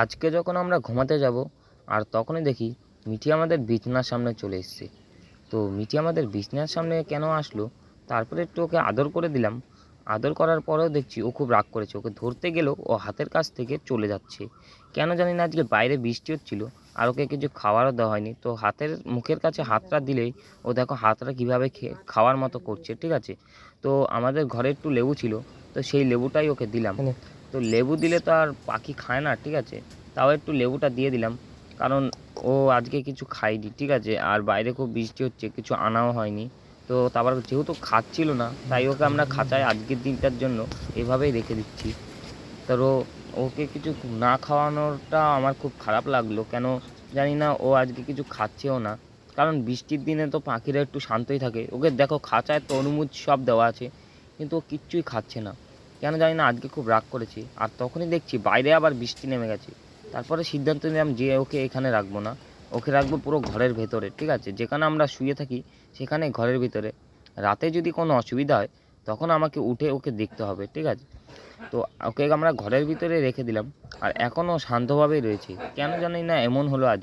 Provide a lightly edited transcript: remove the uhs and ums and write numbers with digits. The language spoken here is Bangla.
আজকে যখন আমরা ঘুমাতে যাব আর তখনই দেখি মিঠি আমাদের বিছানার সামনে চলে এসেছে। তো মিঠি আমাদের বিছানার সামনে কেন আসলো, তারপরে একটু ওকে আদর করে দিলাম। আদর করার পরেও দেখছি ও খুব রাগ করেছে। ওকে ধরতে গেলেও ও হাতের কাছ থেকে চলে যাচ্ছে। কেন জানি না, আজকে বাইরে বৃষ্টি হচ্ছিল আর ওকে কিছু খাওয়ারও দেওয়া হয়নি। তো মুখের কাছে হাতটা দিলেই ও দেখো হাতটা কীভাবে খাওয়ার মতো করছে, ঠিক আছে। তো আমাদের ঘরে একটু লেবু ছিল, তো সেই লেবুটাই ওকে দিলাম। তো লেবু দিলে তো আর পাখি খায় না, ঠিক আছে। তাও একটু লেবুটা দিয়ে দিলাম, কারণ ও আজকে কিছু খায়নি, ঠিক আছে। আর বাইরে খুব বৃষ্টি হচ্ছে, কিছু আনাও হয়নি। তো তারপর যেহেতু খাচ্ছিল না, তাই ওকে আমরা খাঁচায় আজকের দিনটার জন্য এভাবেই রেখে দিচ্ছি। তো ওকে কিছু না খাওয়ানোটা আমার খুব খারাপ লাগলো। কেন জানি না, ও আজকে কিছু খাচ্ছেও না। কারণ বৃষ্টির দিনে তো পাখিরা একটু শান্তই থাকে। ওকে দেখো খাঁচায় তরমুজ সব দেওয়া আছে, কিন্তু ও কিচ্ছুই খাচ্ছে না। কেন জানি না, আজকে খুব রাগ করেছি। আর তখনই দেখছি বাইরে আবার বৃষ্টি নেমে গেছে। তারপরে সিদ্ধান্ত নিলাম যে ওকে এখানে রাখবো না, ওকে রাখবো পুরো ঘরের ভেতরে, ঠিক আছে। যেখানে আমরা শুয়ে থাকি সেখানে ঘরের ভিতরে। রাতে যদি কোনো অসুবিধা হয় তখন আমাকে উঠে ওকে দেখতে হবে, ঠিক আছে। তো ওকে আমরা ঘরের ভিতরে রেখে দিলাম, আর এখনও শান্তভাবেই রয়েছে। কেন জানি না এমন হলো আজ।